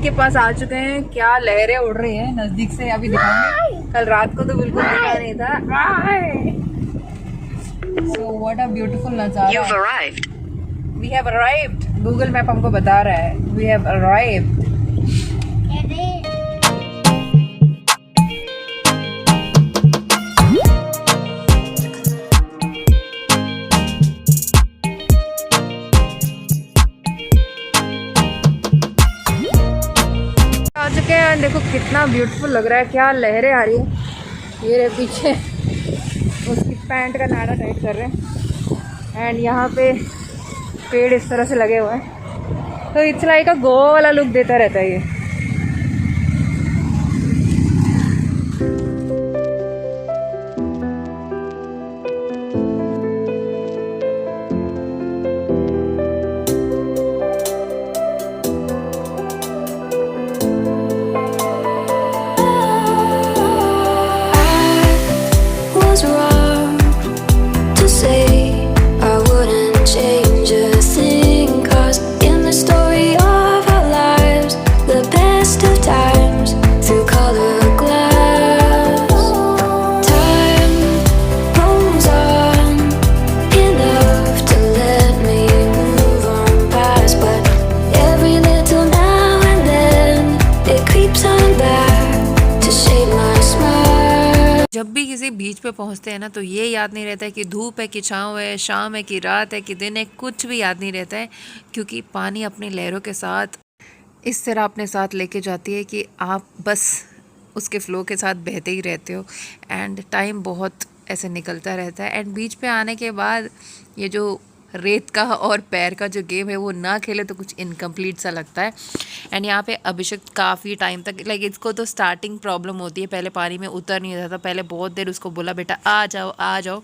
के पास आ चुके हैं। क्या लहरें उड़ रही हैं, नजदीक से अभी दिखाऊंगी। कल रात को तो बिल्कुल दिखा नहीं था। So what a beautiful नजारा। You've arrived. We have arrived. Google map हमको बता रहा है We have arrived. आ चुके हैं। देखो कितना ब्यूटीफुल लग रहा है, क्या लहरें आ रही है। ये रहे पीछे उसकी पैंट का नाड़ा टाइट कर रहे हैं। एंड यहाँ पे पेड़ इस तरह से लगे हुए हैं, तो इट्स लाइक अ गोवा वाला लुक देता रहता है ये। Was wrong to say I wouldn't change a thing, 'cause in the story of our lives, the best of times through colored glass, time rolls on enough to let me move on past, but every little now and then it creeps on back to shape my smile. जब भी किसी बीच पे पहुंचते हैं ना, तो ये याद नहीं रहता है कि धूप है कि छाँव है, शाम है कि रात है कि दिन है, कुछ भी याद नहीं रहता है, क्योंकि पानी अपनी लहरों के साथ इस तरह अपने साथ लेके जाती है कि आप बस उसके फ़्लो के साथ बहते ही रहते हो। एंड टाइम बहुत ऐसे निकलता रहता है। एंड बीच पे आने के बाद ये जो रेत का और पैर का जो गेम है वो ना खेले तो कुछ इनकम्प्लीट सा लगता है। एंड यहाँ पे अभिषेक काफ़ी टाइम तक लाइक इसको तो स्टार्टिंग प्रॉब्लम होती है, पहले पानी में उतर नहीं रहा था। पहले बहुत देर उसको बोला बेटा आ जाओ,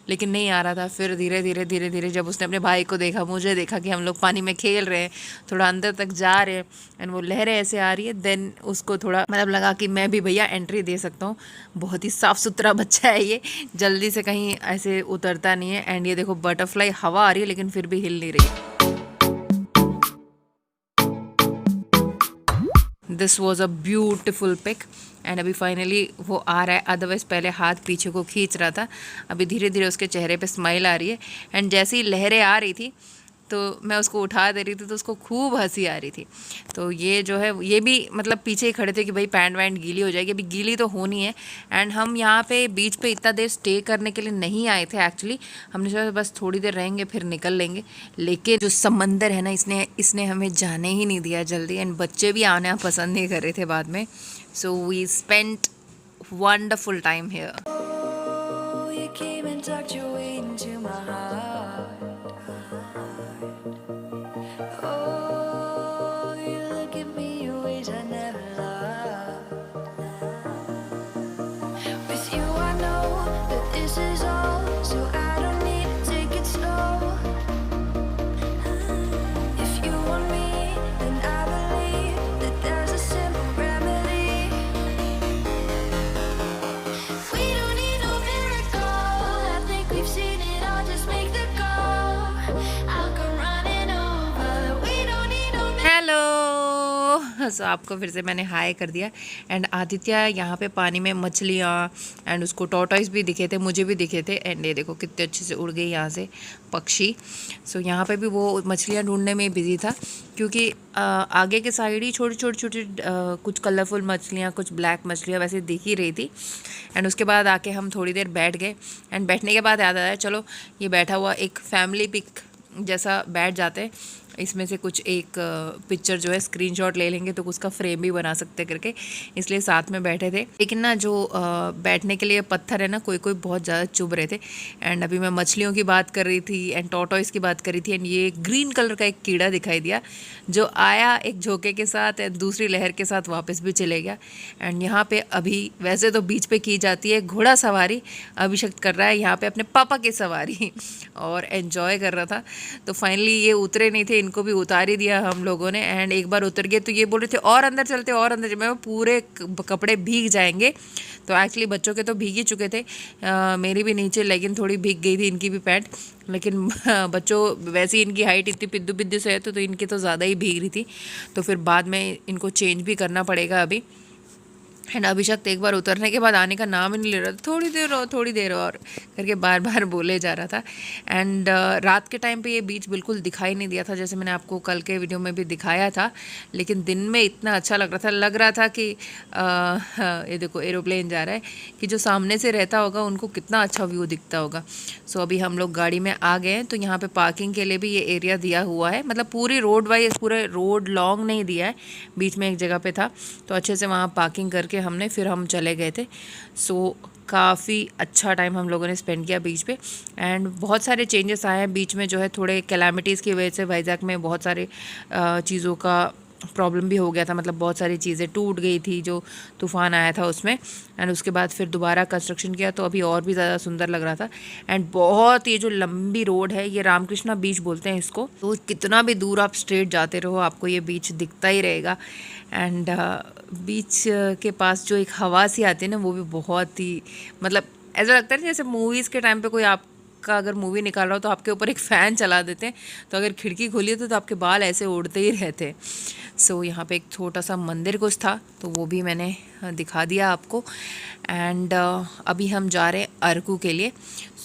लेकिन नहीं आ रहा था। फिर धीरे धीरे जब उसने अपने भाई को देखा, मुझे देखा कि हम लोग पानी में खेल रहे हैं, थोड़ा अंदर तक जा रहे हैं एंड वो लहरें ऐसे आ रही है, देन उसको थोड़ा मतलब लगा कि मैं भी भैया एंट्री दे सकता हूँ। बहुत ही साफ़ सुथरा बच्चा है ये, जल्दी से कहीं ऐसे उतरता नहीं है। एंड ये देखो बटरफ्लाई हवा आ रही है लेकिन फिर भी हिल नहीं रही। This was a beautiful pic. And अभी फाइनली वो आ रहा है, अदरवाइज़ पहले हाथ पीछे को खींच रहा था, अभी धीरे धीरे उसके चेहरे पे स्माइल आ रही है। एंड जैसे ही लहरें आ रही थी तो मैं उसको उठा दे रही थी तो उसको खूब हंसी आ रही थी। तो ये जो है ये भी मतलब पीछे ही खड़े थे कि भाई पैंट वैंट गीली हो जाएगी, अभी गीली तो होनी है। एंड हम यहाँ पे बीच पे इतना देर स्टे करने के लिए नहीं आए थे एक्चुअली, हमने सोचा बस थोड़ी देर रहेंगे फिर निकल लेंगे। लेकिन जो समंदर है ना, इसने हमें जाने ही नहीं दिया जल्दी। एंड बच्चे भी आना पसंद नहीं कर रहे थे बाद में। So we spent wonderful time here. You came and tucked your way into my heart. Oh, you look at me in ways I never loved. With you I know that this is all, so I don't need to take it slow. If you want me, then I believe that there's a simple remedy. We don't need no miracle, I think we've seen it all, just make the call. I'll come running over. We don't need no hello. So आपको फिर से मैंने हाय कर दिया। And Aditya यहाँ पे पानी में मछलियाँ एंड उसको टॉर्टॉइस भी दिखे थे, मुझे भी दिखे थे। एंड ये देखो कितने अच्छे से उड़ गई यहाँ से पक्षी। सो यहाँ पे भी वो मछलियाँ ढूंढने में बिजी था, क्योंकि आगे के साइड ही छोटी छोटी कुछ कलरफुल मछलियाँ, कुछ ब्लैक मछलियाँ वैसे दिख ही रही थी। एंड उसके बाद आके हम थोड़ी देर बैठ गए। एंड बैठने के बाद याद आया चलो ये बैठा हुआ एक फैमिली पिक जैसा बैठ जाते हैं, इसमें से कुछ एक पिक्चर जो है स्क्रीनशॉट ले लेंगे तो उसका फ्रेम भी बना सकते करके, इसलिए साथ में बैठे थे। लेकिन ना जो बैठने के लिए पत्थर है ना, कोई कोई बहुत ज़्यादा चुभ रहे थे। एंड अभी मैं मछलियों की बात कर रही थी एंड टॉर्टॉइस की बात कर रही थी। एंड ये ग्रीन कलर का एक कीड़ा दिखाई दिया जो आया एक झोंके के साथ एंड दूसरी लहर के साथ वापस भी चले गया। एंड यहाँ पे अभी वैसे तो बीच पे की जाती है घोड़ा सवारी, अभिषेक कर रहा है यहाँ पे अपने पापा की सवारी और एन्जॉय कर रहा था। तो फाइनली ये उतरे नहीं थे, इनको भी उतार ही दिया हम लोगों ने। एंड एक बार उतर गए तो ये बोल रहे थे और अंदर चलते और अंदर चलते, मैं पूरे कपड़े भीग जाएंगे। तो एक्चुअली बच्चों के तो भीग ही चुके थे, मेरी भी नीचे लेगिन थोड़ी भीग गई थी, इनकी भी पैंट। लेकिन बच्चों वैसे ही इनकी हाइट इतनी पिद्दू पिद्दू से है तो इनकी तो ज़्यादा ही भीग रही थी। तो फिर बाद में इनको चेंज भी करना पड़ेगा अभी। एंड अभिषेक एक बार उतरने के बाद आने का नाम ही नहीं ले रहा था, थोड़ी देर और करके बार बार बोले जा रहा था। एंड रात के टाइम पे ये बीच बिल्कुल दिखाई नहीं दिया था, जैसे मैंने आपको कल के वीडियो में भी दिखाया था। लेकिन दिन में इतना अच्छा लग रहा था कि ये देखो एरोप्लेन जा रहा है, कि जो सामने से रहता होगा उनको कितना अच्छा व्यू दिखता होगा। सो अभी हम लोग गाड़ी में आ गए हैं, तो यहाँ पे पार्किंग के लिए भी ये एरिया दिया हुआ है, मतलब पूरी रोड वाइज, पूरे रोड लॉन्ग नहीं दिया है, बीच में एक जगह पे था, तो अच्छे से वहाँ पार्किंग करके हमने फिर हम चले गए थे। सो काफ़ी अच्छा टाइम हम लोगों ने स्पेंड किया बीच पे। एंड बहुत सारे चेंजेस आए हैं बीच में, जो है थोड़े कैलामिटीज़ की वजह से वाइजैक में बहुत सारे चीज़ों का प्रॉब्लम भी हो गया था, मतलब बहुत सारी चीज़ें टूट गई थी जो तूफ़ान आया था उसमें। एंड उसके बाद फिर दोबारा कंस्ट्रक्शन किया तो अभी और भी ज़्यादा सुंदर लग रहा था। एंड बहुत ये जो लंबी रोड है, ये रामकृष्णा बीच बोलते हैं इसको, तो कितना भी दूर आप स्ट्रेट जाते रहो आपको ये बीच दिखता ही रहेगा। एंड बीच के पास जो एक हवा सी आती है ना, वो भी बहुत ही मतलब ऐसा लगता है जैसे मूवीज़ के टाइम पे कोई आपका अगर मूवी निकाल रहा हो तो आपके ऊपर एक फ़ैन चला देते हैं, तो अगर खिड़की खोली है तो आपके बाल ऐसे उड़ते ही रहते हैं। सो यहाँ पे एक छोटा सा मंदिर कुछ था, तो वो भी मैंने दिखा दिया आपको। एंड अभी हम जा रहे हैं अरकू के लिए।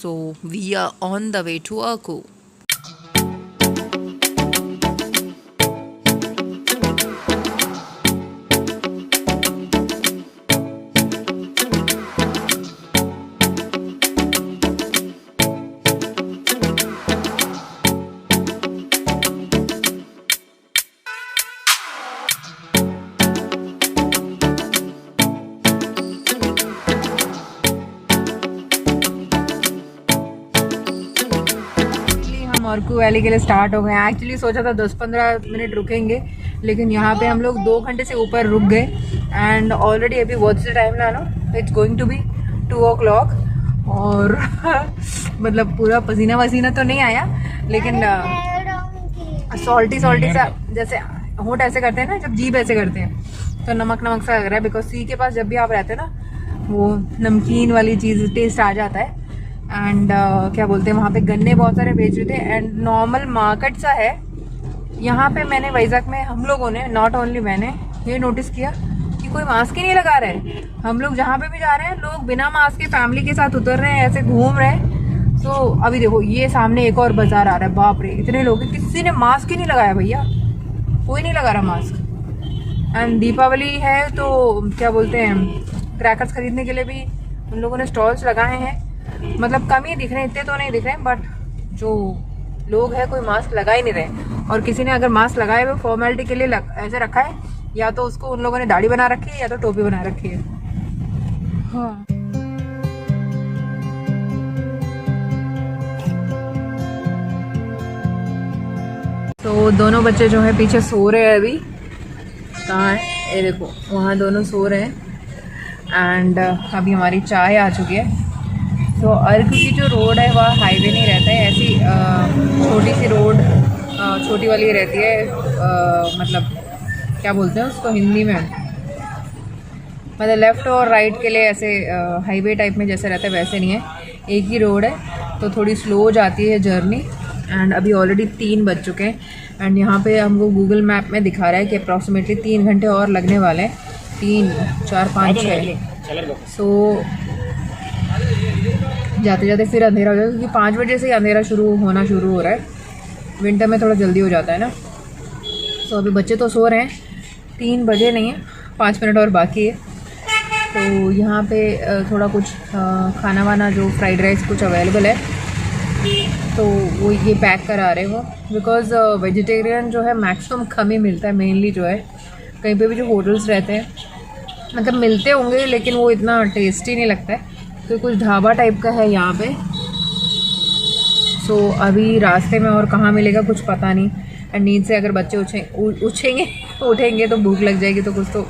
So we are on the way to Araku. Araku valley के लिए स्टार्ट हो गए हैं। एक्चुअली सोचा था 10-15 मिनट रुकेंगे, लेकिन यहाँ पे हम लोग 2 घंटे से ऊपर रुक गए। एंड ऑलरेडी अभी व्हाट्स द टाइम ना, it's going to be 2 o'clock। और मतलब पूरा पसीना वसीना तो नहीं आया, लेकिन सॉल्टी सा, जैसे होंठ ऐसे करते हैं ना, जब जीभ ऐसे करते हैं तो नमक नमक सा लग रहा है। बिकॉज सी के पास जब भी आप रहते हैं ना, वो नमकीन वाली चीज़ टेस्ट आ जाता है। एंड क्या बोलते हैं, वहाँ पे गन्ने बहुत सारे बेच रहे थे। एंड नॉर्मल मार्केट सा है यहाँ पे। मैंने वाइजैक में, हम लोगों ने, नॉट ओनली मैंने, ये नोटिस किया कि कोई मास्क ही नहीं लगा रहे। हम लोग जहाँ पे भी जा रहे हैं, लोग बिना मास्क के फैमिली के साथ उतर रहे हैं, ऐसे घूम रहे हैं। सो अभी देखो ये सामने एक और बाजार आ रहा है, बाप रे इतने लोग, किसी ने मास्क ही नहीं लगाया भैया, कोई नहीं लगा रहा मास्क। एंड दीपावली है तो क्या बोलते हैं, क्रैकर्स खरीदने के लिए भी उन लोगों ने स्टॉल्स लगाए हैं। मतलब कम ही दिख रहे हैं, इतने तो नहीं दिख रहे हैं, बट जो लोग हैं कोई मास्क लगा ही नहीं रहे। और किसी ने अगर मास्क लगाए हुए फॉर्मेलिटी के लिए ऐसे रखा है, या तो उसको उन लोगों ने दाढ़ी बना रखी है या तो टोपी बना रखी है। हाँ। तो दोनों बच्चे जो है पीछे सो रहे हैं अभी। कहाँ है ये देखो, वहाँ दोनों सो रहे हैं। एंड अभी हमारी चाय आ चुकी है। तो अरकू की जो रोड है वह हाईवे नहीं रहता है, ऐसी छोटी सी रोड, छोटी वाली रहती है। मतलब क्या बोलते हैं उसको हिंदी में, मतलब लेफ़्ट और राइट के लिए ऐसे हाईवे टाइप में जैसे रहता है वैसे नहीं है, एक ही रोड है, तो थोड़ी स्लो जाती है जर्नी। एंड अभी ऑलरेडी 3 बज चुके हैं। एंड यहाँ पे हमको गूगल मैप में दिखा रहा है कि अप्रॉक्सीमेटली 3 घंटे और लगने वाले हैं, 3, 4, 5, 6। सो जाते जाते फिर अंधेरा हो जाएगा, क्योंकि 5 बजे से ही अंधेरा होना शुरू हो रहा है। विंटर में थोड़ा जल्दी हो जाता है ना। तो अभी बच्चे तो सो रहे हैं, 3 बजे नहीं है, 5 मिनट और बाकी है। तो यहाँ पे थोड़ा कुछ खाना वाना, जो फ्राइड राइस कुछ अवेलेबल है, तो वो ये पैक करा रहे हो। बिकॉज़ वेजिटेरियन जो है मैक्सिमम कम ही मिलता है। मेनली जो है कहीं पे भी जो होटल्स रहते हैं, मतलब मिलते होंगे लेकिन वो इतना टेस्टी नहीं लगता है। तो कुछ ढाबा टाइप का है यहाँ पे। सो अभी रास्ते में और कहाँ मिलेगा कुछ पता नहीं। एंड नींद से अगर बच्चे उठेंगे तो भूख लग जाएगी, तो कुछ तो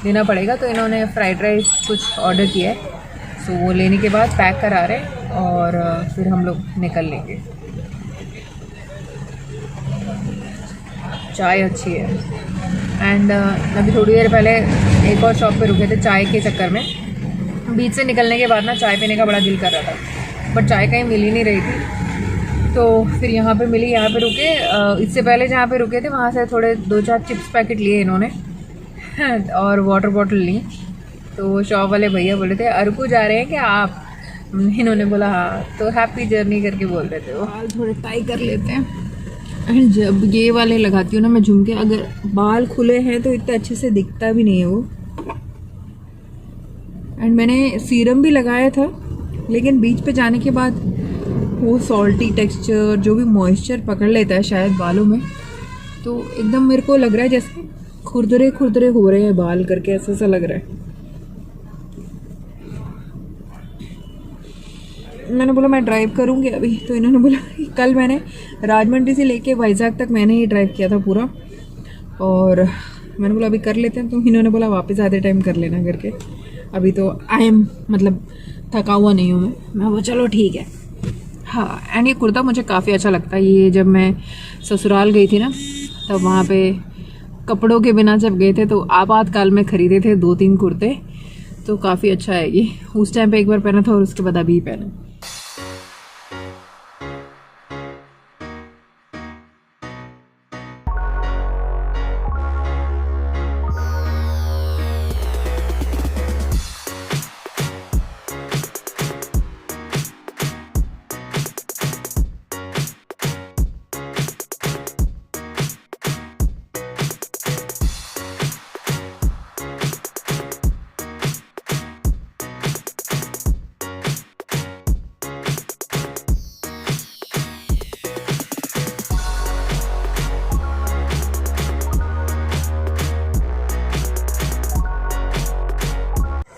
देना पड़ेगा। तो इन्होंने फ्राइड राइस कुछ ऑर्डर किया है। सो वो लेने के बाद पैक करा रहे हैं और फिर हम लोग निकल लेंगे। चाय अच्छी है। एंड अभी थोड़ी देर पहले एक और शॉप पे रुके थे चाय के चक्कर में। बीच से निकलने के बाद ना चाय पीने का बड़ा दिल कर रहा था, बट चाय कहीं मिल ही नहीं रही थी, तो फिर यहाँ पे मिली। यहाँ पे रुके, इससे पहले जहाँ पे रुके थे वहाँ से थोड़े 2-4 चिप्स पैकेट लिए इन्होंने और वाटर बॉटल ली। तो शॉप वाले भैया बोले थे अरकू जा रहे हैं क्या आप? इन्होंने बोला हाँ, तो हैप्पी जर्नी करके बोल रहे थे वो। बाल थोड़े टाई कर लेते हैं। एंड जब ये वाले लगाती हूँ ना मैं झुमके, अगर बाल खुले हैं तो इतना अच्छे से दिखता भी नहीं है वो। एंड मैंने सीरम भी लगाया था, लेकिन बीच पे जाने के बाद वो सॉल्टी टेक्सचर जो भी मॉइस्चर पकड़ लेता है शायद बालों में, तो एकदम मेरे को लग रहा है जैसे खुरदरे खुरदरे हो रहे हैं बाल करके, ऐसा सा लग रहा है। मैंने बोला मैं ड्राइव करूँगी अभी, तो इन्होंने बोला कल मैंने राजमंड्री से लेके वाइजैक तक मैंने ही ड्राइव किया था पूरा, और मैंने बोला अभी कर लेते हैं, तो इन्होंने बोला वापस आधे टाइम कर लेना करके। अभी तो आई एम मतलब थका हुआ नहीं हूँ मैं वो चलो ठीक है। हाँ, एंड ये कुर्ता मुझे काफ़ी अच्छा लगता है। ये जब मैं ससुराल गई थी ना, तब वहाँ पे कपड़ों के बिना जब गए थे तो आपातकाल में ख़रीदे थे 2-3 कुर्ते, तो काफ़ी अच्छा है ये। उस टाइम पे एक बार पहना था और उसके बाद अभी पहना।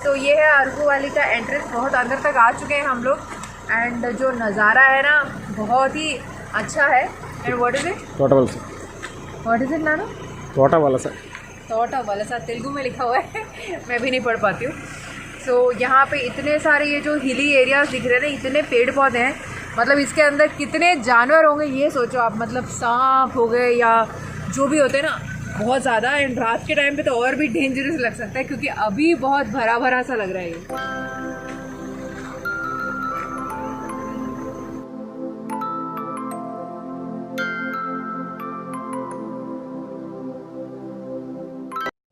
तो ये है अरकू वैली का एंट्रेंस। बहुत अंदर तक आ चुके हैं हम लोग, एंड जो नज़ारा है ना बहुत ही अच्छा है। And what is it? तोटा वलसा। व्हाट इज इट नानो? तोटा वलसा। तोटा वलसा तेलुगु में लिखा हुआ है मैं भी नहीं पढ़ पाती हूँ। सो यहाँ पे इतने सारे ये जो हिली एरियाज दिख रहे हैं ना, इतने पेड़ पौधे हैं, मतलब इसके अंदर कितने जानवर होंगे ये सोचो आप। मतलब सांप हो गए या जो भी होते हैं ना, बहुत ज़्यादा। एंड रात के टाइम पे तो और भी डेंजरस लग सकता है, क्योंकि अभी बहुत भरा भरा सा लग रहा है ये।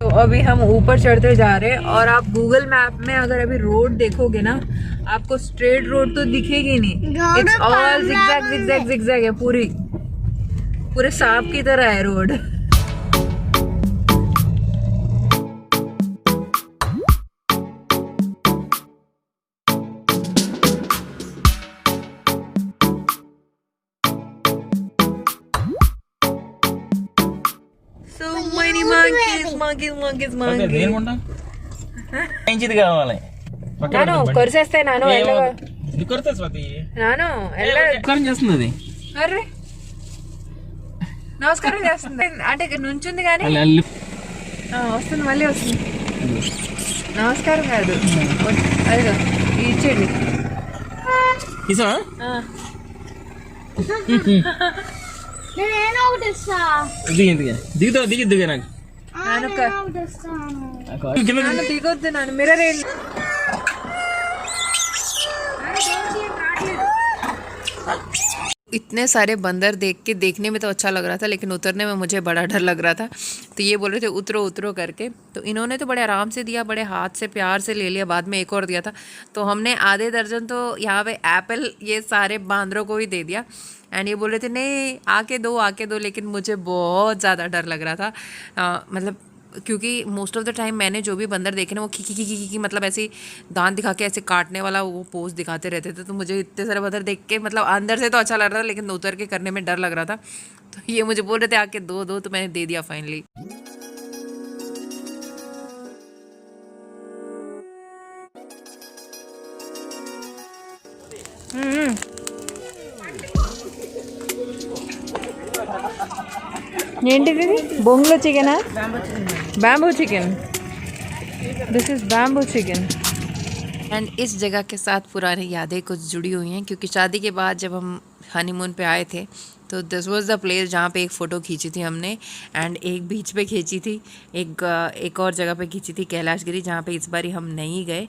तो अभी हम ऊपर चढ़ते जा रहे हैं, और आप गूगल मैप में अगर अभी रोड देखोगे ना, आपको स्ट्रेट रोड तो दिखेगी नहीं, it's all zigzag zigzag zigzag है। पूरे सांप की तरह है रोड। So many monkeys. ఇంచిది కావాలి నాను కొరిసేస్తాయి నాను ఇది కొరత స్వాతి నాను నమస్కారం చేస్తుంది అర్రే నమస్కారం చేస్తుంది అంటే నుంచుంది కానీ వస్తుంది, మళ్ళీ వస్తుంది. నమస్కారం కాదు, అదిగో ఇచ్చేది ఇసా నేను ఒకటి ఇస్తా. దిగుతా నాకు నాను దిగొద్దు నాను మిర్రర్ इतने सारे बंदर देखने में तो अच्छा लग रहा था, लेकिन उतरने में मुझे बड़ा डर लग रहा था। तो ये बोल रहे थे उतरो उतरो करके, तो इन्होंने तो बड़े आराम से दिया, बड़े हाथ से प्यार से ले लिया। बाद में एक और दिया था, तो हमने आधे दर्जन तो यहाँ पे एप्पल ये सारे बांदरों को ही दे दिया। एंड ये बोल रहे थे नहीं आके दो, लेकिन मुझे बहुत ज़्यादा डर लग रहा था। मतलब क्योंकि मोस्ट ऑफ द टाइम मैंने जो भी बंदर देखे ना, वो खी मतलब ऐसे दांत दिखा के ऐसे काटने वाला वो पोज दिखाते रहते थे। तो मुझे इतने सारे बंदर देख के मतलब अंदर से तो अच्छा लग रहा था, लेकिन उतर के करने में डर लग रहा था। तो ये मुझे बोल रहे थे आके दो, तो मैंने दे दिया फाइनली। ఏంటిది బొంగులో చికెనా? Bamboo chicken, this is bamboo chicken. And इस जगह के साथ पुरानी यादें कुछ जुड़ी हुई हैं, क्योंकि शादी के बाद जब हम हनीमून पे आए थे, तो दिस वाज द प्लेस जहाँ पे एक फ़ोटो खींची थी हमने। एंड एक बीच पे खींची थी, एक और जगह पे खींची थी कैलाशगिरी, जहाँ पे इस बारी हम नहीं गए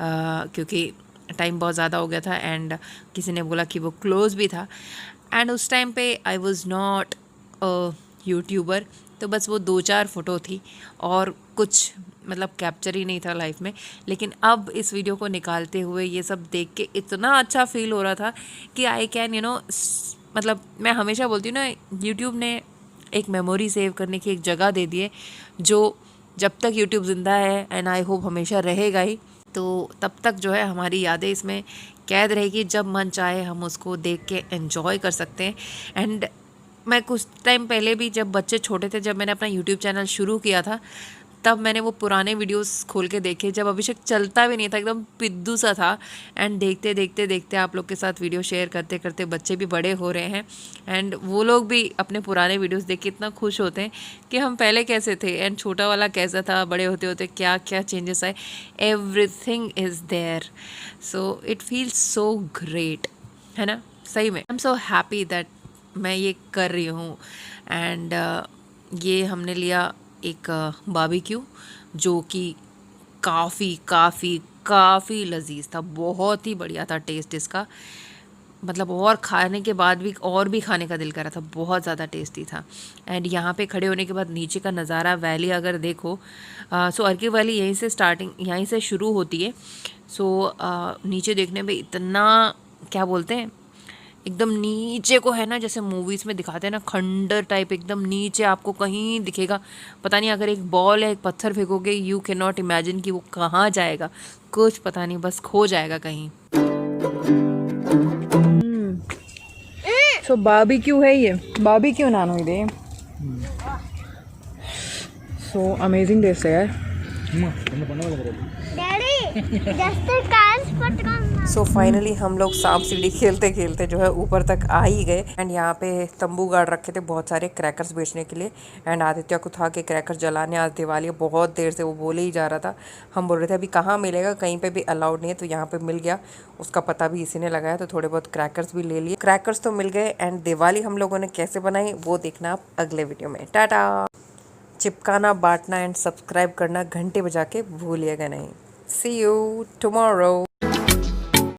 क्योंकि टाइम बहुत ज़्यादा हो गया था एंड किसी ने बोला कि वो क्लोज़ भी था। एंड उस टाइम पे आई वॉज़ नॉट यूट्यूबर, तो बस वो 2-4 फ़ोटो थी और कुछ मतलब कैप्चर ही नहीं था लाइफ में। लेकिन अब इस वीडियो को निकालते हुए ये सब देख के इतना अच्छा फील हो रहा था कि आई कैन मतलब मैं हमेशा बोलती हूँ ना, यूट्यूब ने एक मेमोरी सेव करने की एक जगह दे दी है जो जब तक यूट्यूब ज़िंदा है एंड आई होप हमेशा रहेगा ही, तो तब तक जो है हमारी यादें इसमें कैद रहेगी। जब मन चाहे हम उसको देख के एंजॉय कर सकते हैं। एंड मैं कुछ टाइम पहले भी, जब बच्चे छोटे थे, जब मैंने अपना यूट्यूब चैनल शुरू किया था, तब मैंने वो पुराने वीडियोस खोल के देखे जब अभिषेक चलता भी नहीं था, एकदम पिद्दू सा था। एंड देखते देखते देखते आप लोग के साथ वीडियो शेयर करते करते बच्चे भी बड़े हो रहे हैं एंड वो लोग भी अपने पुराने वीडियोस देख के इतना खुश होते हैं कि हम पहले कैसे थे एंड छोटा वाला कैसा था, बड़े होते होते क्या क्या चेंजेस आए, everything is there. So it feels so great, है ना। सही में I am so happy that मैं ये कर रही हूँ। एंड ये हमने लिया एक बारबेक्यू जो कि काफ़ी लजीज था, बहुत ही बढ़िया था टेस्ट इसका, मतलब और खाने के बाद भी और भी खाने का दिल कर रहा था, बहुत ज़्यादा टेस्टी था। एंड यहाँ पे खड़े होने के बाद नीचे का नज़ारा, वैली अगर देखो, सो अर्की वैली यहीं से यहीं से शुरू होती है। सो नीचे देखने में इतना, क्या बोलते हैं, एकदम नीचे को है ना, जैसे मूवीज़ में दिखाते हैं ना, खंडर टाइप, एकदम नीचे आपको कहीं दिखेगा, पता नहीं, अगर एक बॉल या एक पत्थर फेंकोगे यू कैन नॉट इमेजिन कि वो कहाँ जाएगा, कुछ पता नहीं, बस खो जाएगा कहीं। सो बारबेक्यू है ये, बारबेक्यू नानो इधे। सो अमेजिंग टेस्ट है यार। सो फाइनली हम लोग सांप सीढ़ी खेलते खेलते जो है ऊपर तक आ ही गए। एंड यहाँ पे तंबू गाड़ रखे थे बहुत सारे क्रैकर्स बेचने के लिए। एंड आदित्य को था कि क्रैकर्स जलाने, आज दिवाली, बहुत देर से वो बोले ही जा रहा था। हम बोल रहे थे अभी कहाँ मिलेगा, कहीं पे भी अलाउड नहीं है, तो यहाँ पे मिल गया, उसका पता भी इसी ने लगाया, तो थोड़े बहुत क्रैकर्स भी ले लिए। क्रैकर्स तो मिल गए एंड दिवाली हम लोगों ने कैसे बनाई वो देखना आप अगले वीडियो में। टाटा। चिपकाना, बांटना एंड सब्सक्राइब करना, घंटे बजा के भूलिएगा नहीं। See you tomorrow.